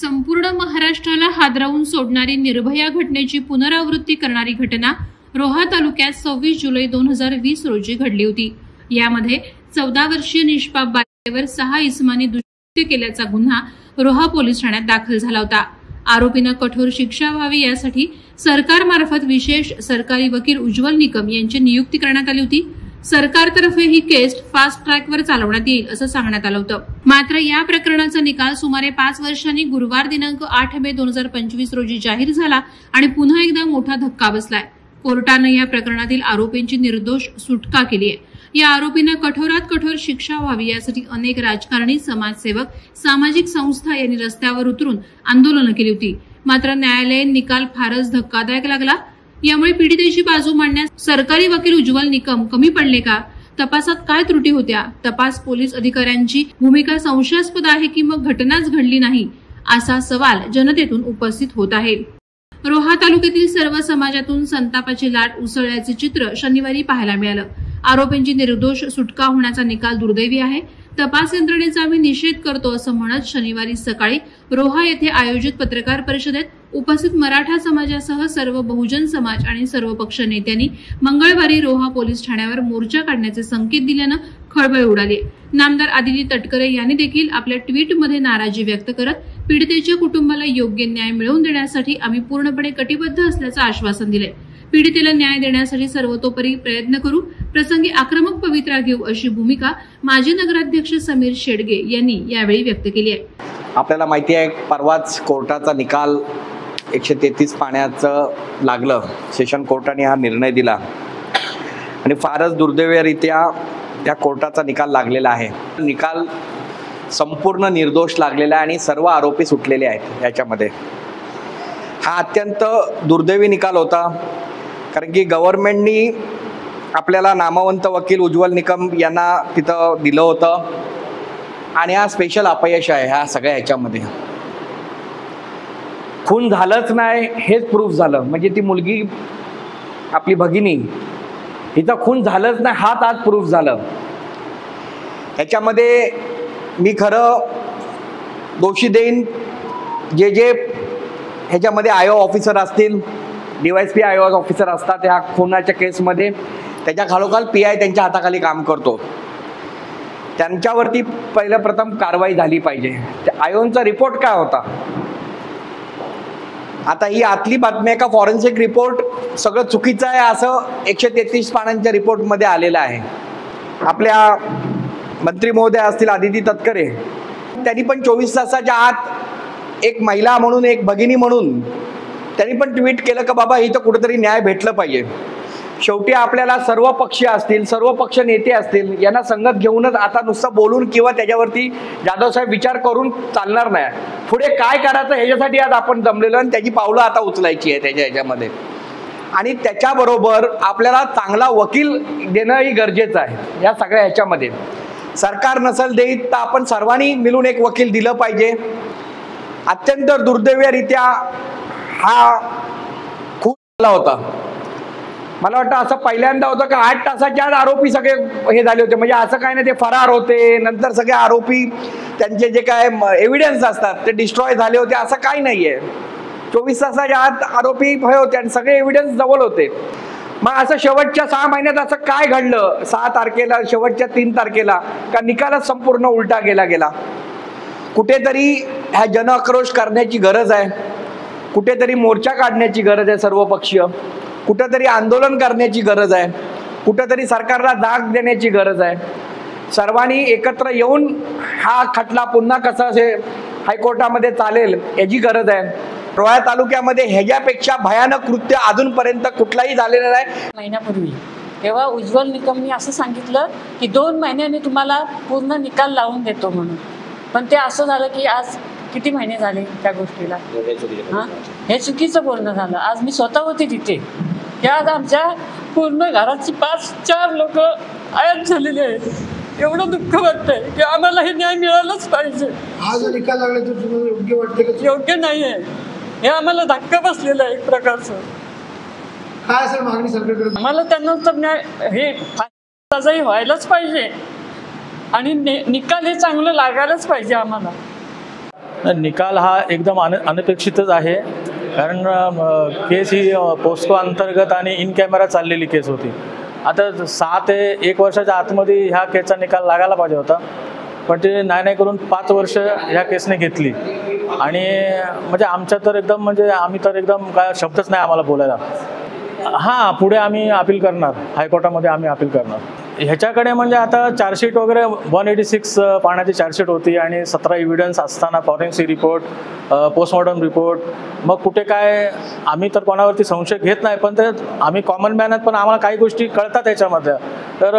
संपूर्ण महाराष्ट्राला हादरवून सोडणारी निर्भया घटनेची पुनरावृत्ती करणारी घटना रोहा तालुक्यात 26 जुलै 2020 रोजी घडली होती। यामध्ये 14 वर्षीय निष्पाप बालिकेवर 6 इसमांनी दुष्कृत्य केल्याचा गुन्हा रोहा पोलीस ठाण्यात दाखल झाला होता। आरोपींना कठोर शिक्षा व्हावी यासाठी सरकारमार्फत विशेष सरकारी वकील उज्ज्वल निकम यांची नियुक्ती करण्यात आली होती। सरकारतर्फे ही केस फास्ट ट्रॅकवर चालवण्यात येईल असं सांगण्यात आलं होतं। मात्र या प्रकरणाचा निकाल सुमारे 5 वर्षांनी गुरुवार दिनांक 8 मे 2025 रोजी जाहीर झाला आणि पुन्हा एकदा मोठा धक्का बसलाय। कोर्टाने या प्रकरणातील आरोपींची निर्दोष सुटका केली आहे। या आरोपींना कठोरात कठोर शिक्षा व्हावी यासाठी अनेक राजकारणी, समाजसेवक, सामाजिक संस्था यांनी रस्त्यावर उतरून आंदोलनं केली होती। मात्र न्यायालयीन निकाल फारच धक्कादायक लागला। यामुळे पीडितेची बाजू मांडण्यास सरकारी वकील उज्ज्वल निकम कमी पडले का? तपासात काय त्रुटी होत्या? तपास पोलीस अधिकाऱ्यांची भूमिका संशयास्पद आहे की मग घटनाच घडली नाही, असा सवाल जनतेतून उपस्थित होत आहे। रोहा तालुक्यातील सर्व समाजातून संतापाची लाट उसळल्याचे चित्र शनिवारी पाहायला मिळालं। आरोपींची निर्दोष सुटका होण्याचा निकाल दुर्दैवी आहे। तपास यंत्रणेचा आम्ही निषेध करतो असं म्हणत शनिवारी सकाळी रोहा येथे आयोजित पत्रकार परिषदेत उपस्थित मराठा समाजासह सर्व बहुजन समाज आणि सर्व पक्ष नेत्यांनी मंगळवारी रोहा पोलीस ठाण्यावर मोर्चा काढण्याचे संकेत दिल्यानं खळबळ उडाली। नामदार आदिती तटकरे यांनी देखील आपल्या ट्विटमध्ये नाराजी व्यक्त करत पीडितेच्या कुटुंबाला योग्य न्याय मिळवून देण्यासाठी आम्ही पूर्णपणे कटिबद्ध असल्याचं आश्वासन दिले। पीडितेला न्याय देण्यासाठी सर्वतोपरी प्रयत्न करू, प्रसंगी आक्रमक पवित्रा घेऊ अशी भूमिका माजी नगराध्यक्ष समीर शेडगे यांनी यावेळी व्यक्त केली आहे। आपल्याला माहिती आहे परवाच कोर्टाचा निकाल 133 पाण्याचं लागलं। सेशन कोर्टाने हा निर्णय दिला आणि फारच दुर्दैवीरित्या त्या कोर्टाचा निकाल लागलेला आहे। निकाल संपूर्ण निर्दोष लागलेला आहे आणि सर्व आरोपी सुटलेले आहेत। याच्यामध्ये हा अत्यंत दुर्दैवी निकाल होता, कारण की गव्हर्नमेंटनी आपल्याला नामवंत वकील उज्ज्वल निकम यांना तिथं दिलं होतं आणि हा स्पेशल अपयश आहे। ह्या सगळ्या ह्याच्यामध्ये खून झालंच नाही हेच प्रूफ झालं। म्हणजे ती मुलगी आपली भगिनी हिचं खून झालंच नाही हाच आज प्रूफ झालं। ह्याच्यामध्ये मी खरं दोषी देईन जे जे ह्याच्यामध्ये आय ऑफिसर असतील, DYSP आय ऑफिसर असतात ह्या खुनाच्या केसमध्ये, त्याच्या खालोखाल PI त्यांच्या हाताखाली काम करतो, त्यांच्यावरती पहिलं प्रथम कारवाई झाली पाहिजे। आयोचा रिपोर्ट काय होता? आता ही आतली बातमी आहे का फॉरेन्सिक रिपोर्ट सगळं चुकीचं आहे असं 133 पानांच्या रिपोर्टमध्ये आलेलं आहे। आपल्या मंत्री महोदय असतील आदिती तटकरे, त्यांनी पण 24 तासाच्या आत एक महिला म्हणून, एक भगिनी म्हणून त्यांनी पण ट्विट केलं की बाबा इथं कुठेतरी न्याय भेटलं पाहिजे। शेवटी आपल्याला सर्व पक्ष असतील, सर्व पक्ष नेते असतील यांना संगत घेऊनच आता नुसतं बोलून किंवा त्याच्यावरती जाधव साहेब विचार करून चालणार नाही। पुढे काय करायचं ह्याच्यासाठी आज आपण जमलेलो आणि त्याची पावलं आता उचलायची आहे त्याच्या ह्याच्यामध्ये। आणि त्याच्याबरोबर आपल्याला चांगला वकील देणंही गरजेचं आहे। या सगळ्या ह्याच्यामध्ये सरकार नसेल देत तर आपण सर्वांनी मिळून एक वकील दिलं पाहिजे। अत्यंत दुर्दैवीरित्या हा खून झाला होता। मला वाटतं असं पहिल्यांदा होतं की 8 तासाच्या आत आरोपी सगळे हे झाले होते। म्हणजे असं काय नाही ते फरार होते, नंतर सगळे आरोपी त्यांचे जे काय एव्हिडन्स असतात ते डिस्ट्रॉय झाले होते, असं काही नाहीये। 24 तासाच्या आत आरोपी भय होते आणि सगळे एव्हिडन्स जवळ होते। मग असं शेवटच्या 6 महिन्यात असं काय घडलं? 6 तारखेला शेवटच्या 3 तारखेला का निकालच संपूर्ण उलटा गेला? कुठेतरी ह्या जनआक्रोश करण्याची गरज आहे, कुठेतरी मोर्चा काढण्याची गरज आहे सर्व पक्षीय, कुठेतरी आंदोलन करण्याची गरज आहे, कुठेतरी सरकारला जाग देण्याची गरज आहे। सर्वांनी एकत्र येऊन हा खटला पुन्हा कसा हायकोर्टामध्ये चालेल याची गरज आहे। रोहा तालुक्यामध्ये ह्याच्यापेक्षा भयानक कृत्य अजूनपर्यंत कुठलाही झालेलं नाही। महिन्यापूर्वी तेव्हा उज्ज्वल निकमनी असं सांगितलं की 2 महिन्यांनी तुम्हाला पूर्ण निकाल लावून देतो म्हणून, पण ते असं झालं की आज किती महिने झाले त्या गोष्टीला? हे चुकीचं बोलणं झालं। आज मी स्वतः होते तिथे, त्यात आमच्या पूर्ण घराची 5-4 लोक आयात झालेले आहेत। एवढं दुःख वाटतंय की आम्हाला हे न्याय मिळालंच पाहिजे। आज निकाल लागला तर तुम्हाला योग्य वाटतं का? योग्य नाही आहे, हे आम्हाला धक्का बसलेला आहे एक प्रकारचं। काय असेल मागणी सरकारकडे? आम्हाला त्यांना तर न्याय हे सजाही व्हायलाच पाहिजे आणि निकाल हे चांगलं लागायलाच पाहिजे आम्हाला। निकाल हा एकदम अनपेक्षितच आहे, कारण केस ही पोस्को अंतर्गत आणि इन कॅमेरा चाललेली केस होती. आता 6 ते 1 वर्षाच्या आतमध्ये ह्या केसचा निकाल लागायला पाहिजे होता, पण ते नाही करून 5 वर्ष ह्या केसने घेतली. आणि म्हणजे आमच्या तर एकदम म्हणजे आम्ही तर एकदम काय शब्दच नाही आम्हाला बोलायला. हां, पुढे आम्ही अपील करणार, हायकोर्टामध्ये आम्ही अपील करणार. ह्याच्याकडे म्हणजे आता चार्जशीट वगैरे 186 पानाची चार्जशीट होती आणि 17 एव्हिडन्स असताना फॉरेन्सिक रिपोर्ट, पोस्टमॉर्टम रिपोर्ट, मग कुठे काय आम्ही तर कोणावरती संशय घेत नाही, पण ते आम्ही कॉमन मॅन आहेत, पण आम्हाला काही गोष्टी कळतात याच्यामध्ये. तर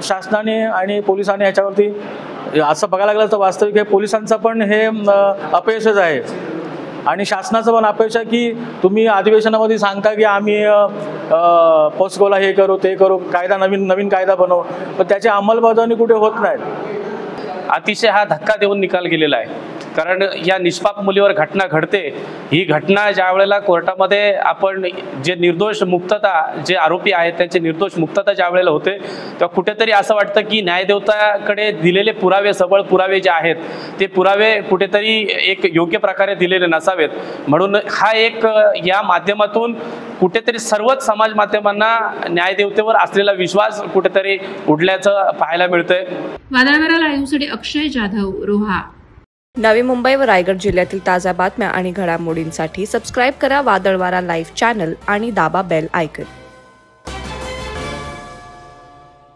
शासनाने आणि पोलिसांनी ह्याच्यावरती असं बघायला लागलं तर वास्तविक हे पोलिसांचं पण हे अपयशच आहे आणि शासनाचं पण अपयश आहे की तुम्ही अधिवेशनामध्ये सांगता की आम्ही पोस्कोला हे करू ते करू, कायदा नवीन कायदा बनवू, पण त्याची अंमलबजावणी कुठे होत नाही. अतिशय हा धक्का देऊन निकाल गेलेला आहे, कारण या निष्पाप मुलीवर घटना घडते. ही घटना ज्या वेळेला कोर्टामध्ये आपण जे निर्दोष मुक्तता, जे आरोपी आहेत त्यांचे निर्दोष मुक्तता ज्या वेळेला होते, तेव्हा कुठेतरी असं वाटतं की न्यायदेवताकडे दिलेले पुरावे, सबळ पुरावे जे आहेत ते पुरावे कुठेतरी एक योग्य प्रकारे दिलेले नसावेत. म्हणून हा एक या माध्यमातून कुठेतरी सर्वच समाज माध्यमांना न्यायदेवतेवर असलेला विश्वास कुठेतरी उडल्याचं पाहायला मिळतंय. वादळवारा लाईव्हसाठी अक्षय जाधव, रोहा. नवी मुंबई व रायगड जिल्ह्यातील ताज्या बातम्या आणि घडामोडींसाठी सबस्क्राईब करा वादळवारा लाईव्ह चॅनल आणि दाबा बेल आयकॉन.